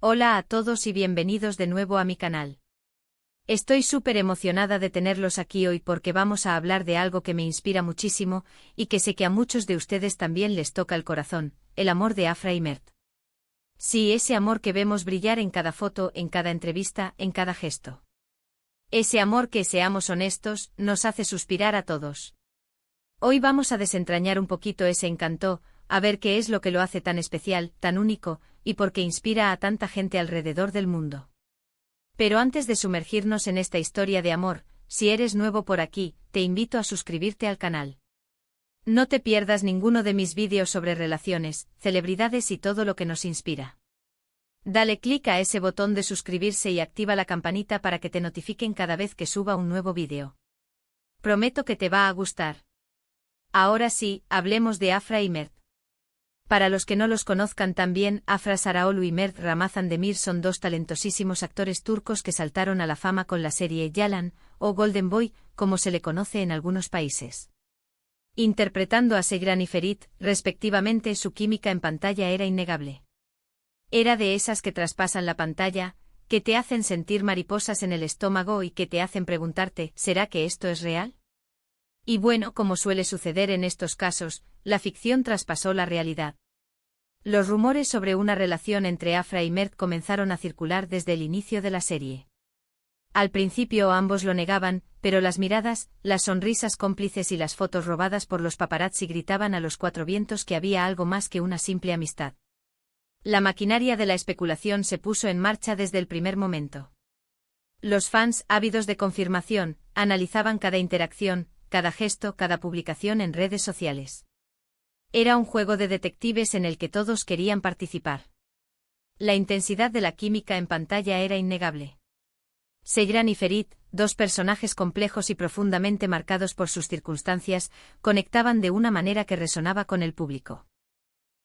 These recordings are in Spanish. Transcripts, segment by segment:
Hola a todos y bienvenidos de nuevo a mi canal. Estoy súper emocionada de tenerlos aquí hoy porque vamos a hablar de algo que me inspira muchísimo y que sé que a muchos de ustedes también les toca el corazón, el amor de Afra y Mert. Sí, ese amor que vemos brillar en cada foto, en cada entrevista, en cada gesto. Ese amor que, seamos honestos, nos hace suspirar a todos. Hoy vamos a desentrañar un poquito ese encanto, a ver qué es lo que lo hace tan especial, tan único, y por qué inspira a tanta gente alrededor del mundo. Pero antes de sumergirnos en esta historia de amor, si eres nuevo por aquí, te invito a suscribirte al canal. No te pierdas ninguno de mis vídeos sobre relaciones, celebridades y todo lo que nos inspira. Dale clic a ese botón de suscribirse y activa la campanita para que te notifiquen cada vez que suba un nuevo vídeo. Prometo que te va a gustar. Ahora sí, hablemos de Afra y Mert. Para los que no los conozcan tan bien, Afra Sarıoğlu y Mert Ramazan Demir son dos talentosísimos actores turcos que saltaron a la fama con la serie Yalan, o Golden Boy, como se le conoce en algunos países. Interpretando a Seyran y Ferit, respectivamente, su química en pantalla era innegable. Era de esas que traspasan la pantalla, que te hacen sentir mariposas en el estómago y que te hacen preguntarte, ¿será que esto es real? Y bueno, como suele suceder en estos casos, la ficción traspasó la realidad. Los rumores sobre una relación entre Afra y Mert comenzaron a circular desde el inicio de la serie. Al principio ambos lo negaban, pero las miradas, las sonrisas cómplices y las fotos robadas por los paparazzi gritaban a los cuatro vientos que había algo más que una simple amistad. La maquinaria de la especulación se puso en marcha desde el primer momento. Los fans, ávidos de confirmación, analizaban cada interacción, cada gesto, cada publicación en redes sociales. Era un juego de detectives en el que todos querían participar. La intensidad de la química en pantalla era innegable. Seyran y Ferit, dos personajes complejos y profundamente marcados por sus circunstancias, conectaban de una manera que resonaba con el público.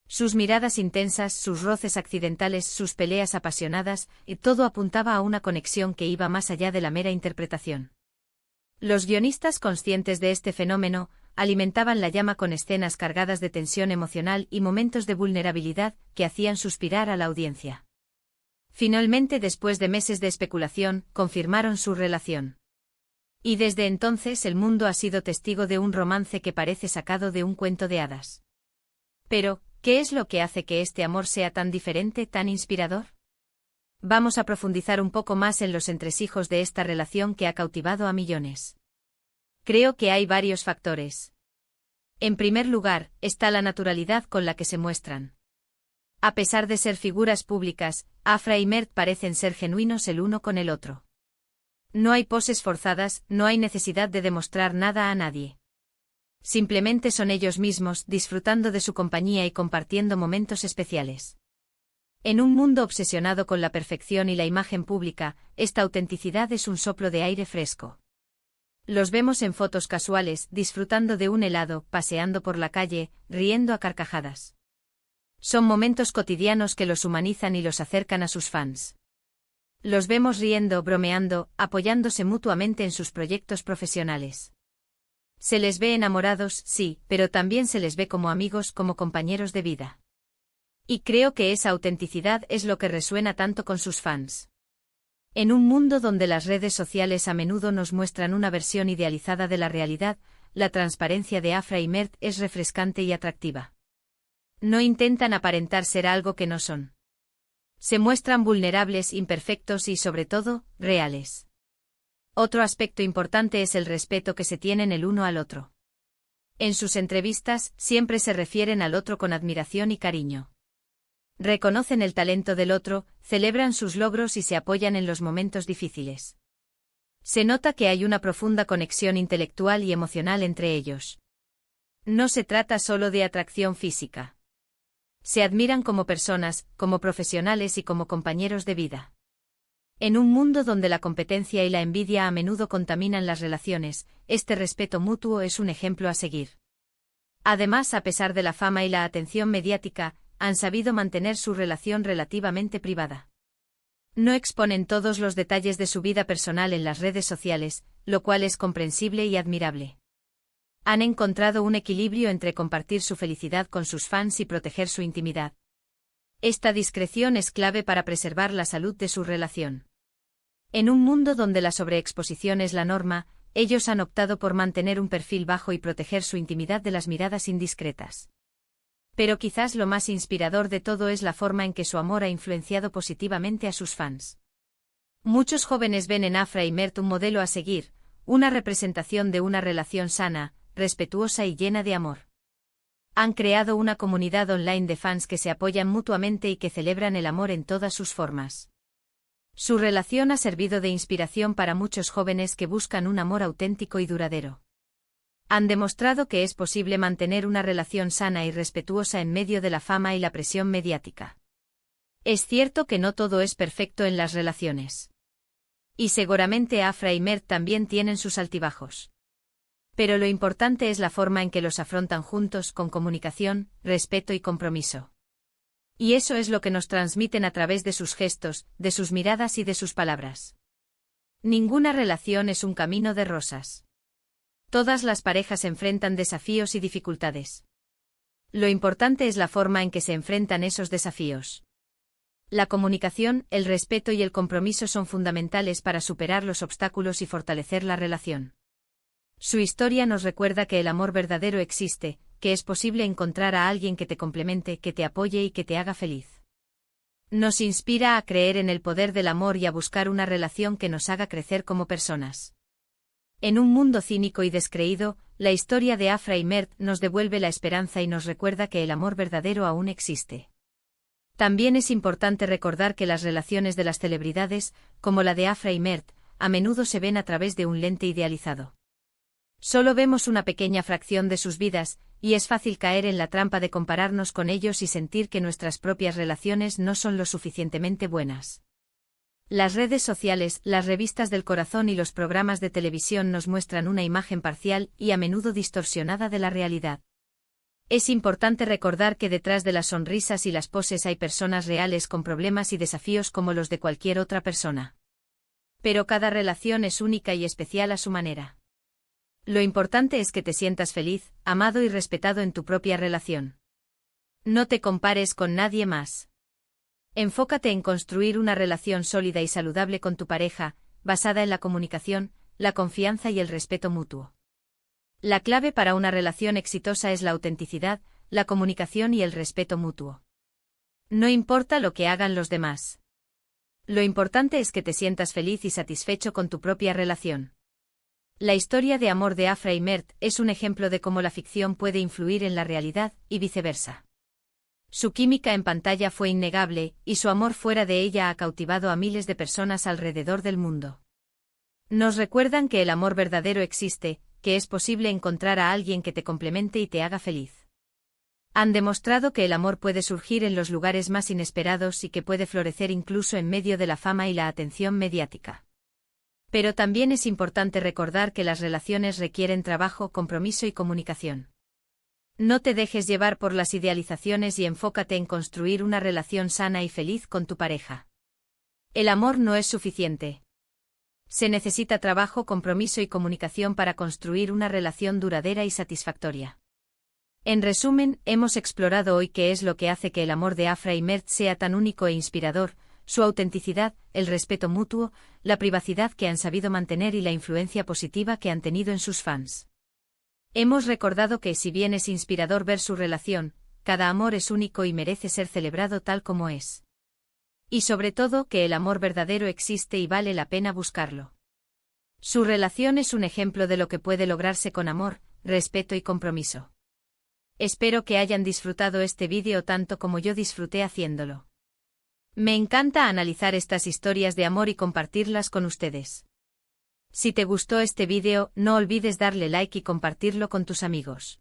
Sus miradas intensas, sus roces accidentales, sus peleas apasionadas, y todo apuntaba a una conexión que iba más allá de la mera interpretación. Los guionistas, conscientes de este fenómeno, alimentaban la llama con escenas cargadas de tensión emocional y momentos de vulnerabilidad que hacían suspirar a la audiencia. Finalmente, después de meses de especulación, confirmaron su relación. Y desde entonces el mundo ha sido testigo de un romance que parece sacado de un cuento de hadas. Pero, ¿qué es lo que hace que este amor sea tan diferente, tan inspirador? Vamos a profundizar un poco más en los entresijos de esta relación que ha cautivado a millones. Creo que hay varios factores. En primer lugar, está la naturalidad con la que se muestran. A pesar de ser figuras públicas, Afra y Mert parecen ser genuinos el uno con el otro. No hay poses forzadas, no hay necesidad de demostrar nada a nadie. Simplemente son ellos mismos, disfrutando de su compañía y compartiendo momentos especiales. En un mundo obsesionado con la perfección y la imagen pública, esta autenticidad es un soplo de aire fresco. Los vemos en fotos casuales, disfrutando de un helado, paseando por la calle, riendo a carcajadas. Son momentos cotidianos que los humanizan y los acercan a sus fans. Los vemos riendo, bromeando, apoyándose mutuamente en sus proyectos profesionales. Se les ve enamorados, sí, pero también se les ve como amigos, como compañeros de vida. Y creo que esa autenticidad es lo que resuena tanto con sus fans. En un mundo donde las redes sociales a menudo nos muestran una versión idealizada de la realidad, la transparencia de Afra y Mert es refrescante y atractiva. No intentan aparentar ser algo que no son. Se muestran vulnerables, imperfectos y, sobre todo, reales. Otro aspecto importante es el respeto que se tienen el uno al otro. En sus entrevistas, siempre se refieren al otro con admiración y cariño. Reconocen el talento del otro, celebran sus logros y se apoyan en los momentos difíciles. Se nota que hay una profunda conexión intelectual y emocional entre ellos. No se trata solo de atracción física. Se admiran como personas, como profesionales y como compañeros de vida. En un mundo donde la competencia y la envidia a menudo contaminan las relaciones, este respeto mutuo es un ejemplo a seguir. Además, a pesar de la fama y la atención mediática, han sabido mantener su relación relativamente privada. No exponen todos los detalles de su vida personal en las redes sociales, lo cual es comprensible y admirable. Han encontrado un equilibrio entre compartir su felicidad con sus fans y proteger su intimidad. Esta discreción es clave para preservar la salud de su relación. En un mundo donde la sobreexposición es la norma, ellos han optado por mantener un perfil bajo y proteger su intimidad de las miradas indiscretas. Pero quizás lo más inspirador de todo es la forma en que su amor ha influenciado positivamente a sus fans. Muchos jóvenes ven en Afra y Mert un modelo a seguir, una representación de una relación sana, respetuosa y llena de amor. Han creado una comunidad online de fans que se apoyan mutuamente y que celebran el amor en todas sus formas. Su relación ha servido de inspiración para muchos jóvenes que buscan un amor auténtico y duradero. Han demostrado que es posible mantener una relación sana y respetuosa en medio de la fama y la presión mediática. Es cierto que no todo es perfecto en las relaciones. Y seguramente Afra y Mert también tienen sus altibajos. Pero lo importante es la forma en que los afrontan juntos, con comunicación, respeto y compromiso. Y eso es lo que nos transmiten a través de sus gestos, de sus miradas y de sus palabras. Ninguna relación es un camino de rosas. Todas las parejas enfrentan desafíos y dificultades. Lo importante es la forma en que se enfrentan esos desafíos. La comunicación, el respeto y el compromiso son fundamentales para superar los obstáculos y fortalecer la relación. Su historia nos recuerda que el amor verdadero existe, que es posible encontrar a alguien que te complemente, que te apoye y que te haga feliz. Nos inspira a creer en el poder del amor y a buscar una relación que nos haga crecer como personas. En un mundo cínico y descreído, la historia de Afra y Mert nos devuelve la esperanza y nos recuerda que el amor verdadero aún existe. También es importante recordar que las relaciones de las celebridades, como la de Afra y Mert, a menudo se ven a través de un lente idealizado. Solo vemos una pequeña fracción de sus vidas, y es fácil caer en la trampa de compararnos con ellos y sentir que nuestras propias relaciones no son lo suficientemente buenas. Las redes sociales, las revistas del corazón y los programas de televisión nos muestran una imagen parcial y a menudo distorsionada de la realidad. Es importante recordar que detrás de las sonrisas y las poses hay personas reales con problemas y desafíos como los de cualquier otra persona. Pero cada relación es única y especial a su manera. Lo importante es que te sientas feliz, amado y respetado en tu propia relación. No te compares con nadie más. Enfócate en construir una relación sólida y saludable con tu pareja, basada en la comunicación, la confianza y el respeto mutuo. La clave para una relación exitosa es la autenticidad, la comunicación y el respeto mutuo. No importa lo que hagan los demás. Lo importante es que te sientas feliz y satisfecho con tu propia relación. La historia de amor de Afra y Mert es un ejemplo de cómo la ficción puede influir en la realidad, y viceversa. Su química en pantalla fue innegable, y su amor fuera de ella ha cautivado a miles de personas alrededor del mundo. Nos recuerdan que el amor verdadero existe, que es posible encontrar a alguien que te complemente y te haga feliz. Han demostrado que el amor puede surgir en los lugares más inesperados y que puede florecer incluso en medio de la fama y la atención mediática. Pero también es importante recordar que las relaciones requieren trabajo, compromiso y comunicación. No te dejes llevar por las idealizaciones y enfócate en construir una relación sana y feliz con tu pareja. El amor no es suficiente. Se necesita trabajo, compromiso y comunicación para construir una relación duradera y satisfactoria. En resumen, hemos explorado hoy qué es lo que hace que el amor de Afra y Mert sea tan único e inspirador, su autenticidad, el respeto mutuo, la privacidad que han sabido mantener y la influencia positiva que han tenido en sus fans. Hemos recordado que si bien es inspirador ver su relación, cada amor es único y merece ser celebrado tal como es. Y sobre todo que el amor verdadero existe y vale la pena buscarlo. Su relación es un ejemplo de lo que puede lograrse con amor, respeto y compromiso. Espero que hayan disfrutado este vídeo tanto como yo disfruté haciéndolo. Me encanta analizar estas historias de amor y compartirlas con ustedes. Si te gustó este vídeo, no olvides darle like y compartirlo con tus amigos.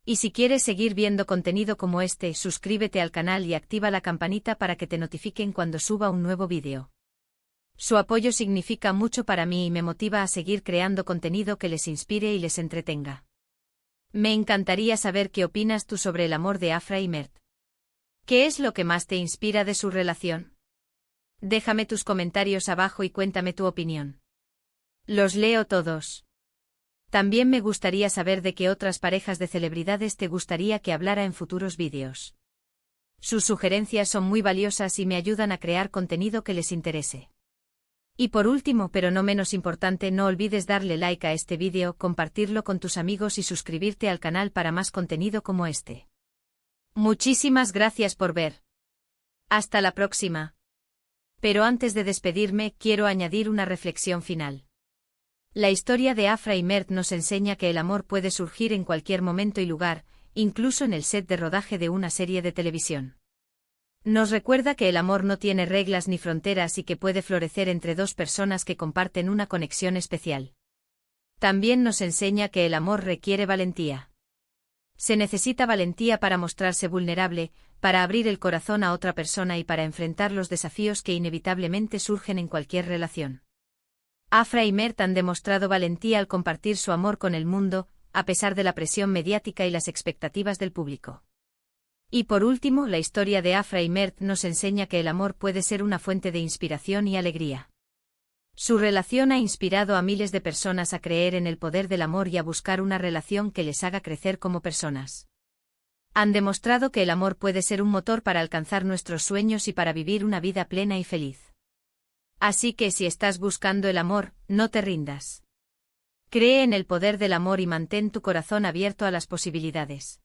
Y si quieres seguir viendo contenido como este, suscríbete al canal y activa la campanita para que te notifiquen cuando suba un nuevo vídeo. Su apoyo significa mucho para mí y me motiva a seguir creando contenido que les inspire y les entretenga. Me encantaría saber qué opinas tú sobre el amor de Afra y Mert. ¿Qué es lo que más te inspira de su relación? Déjame tus comentarios abajo y cuéntame tu opinión. Los leo todos. También me gustaría saber de qué otras parejas de celebridades te gustaría que hablara en futuros vídeos. Sus sugerencias son muy valiosas y me ayudan a crear contenido que les interese. Y por último, pero no menos importante, no olvides darle like a este vídeo, compartirlo con tus amigos y suscribirte al canal para más contenido como este. Muchísimas gracias por ver. Hasta la próxima. Pero antes de despedirme, quiero añadir una reflexión final. La historia de Afra y Mert nos enseña que el amor puede surgir en cualquier momento y lugar, incluso en el set de rodaje de una serie de televisión. Nos recuerda que el amor no tiene reglas ni fronteras y que puede florecer entre dos personas que comparten una conexión especial. También nos enseña que el amor requiere valentía. Se necesita valentía para mostrarse vulnerable, para abrir el corazón a otra persona y para enfrentar los desafíos que inevitablemente surgen en cualquier relación. Afra y Mert han demostrado valentía al compartir su amor con el mundo, a pesar de la presión mediática y las expectativas del público. Y por último, la historia de Afra y Mert nos enseña que el amor puede ser una fuente de inspiración y alegría. Su relación ha inspirado a miles de personas a creer en el poder del amor y a buscar una relación que les haga crecer como personas. Han demostrado que el amor puede ser un motor para alcanzar nuestros sueños y para vivir una vida plena y feliz. Así que si estás buscando el amor, no te rindas. Cree en el poder del amor y mantén tu corazón abierto a las posibilidades.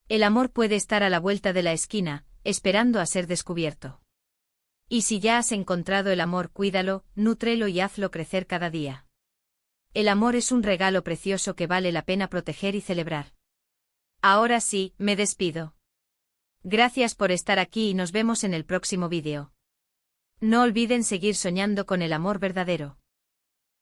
El amor puede estar a la vuelta de la esquina, esperando a ser descubierto. Y si ya has encontrado el amor, cuídalo, nútrelo y hazlo crecer cada día. El amor es un regalo precioso que vale la pena proteger y celebrar. Ahora sí, me despido. Gracias por estar aquí y nos vemos en el próximo vídeo. No olviden seguir soñando con el amor verdadero.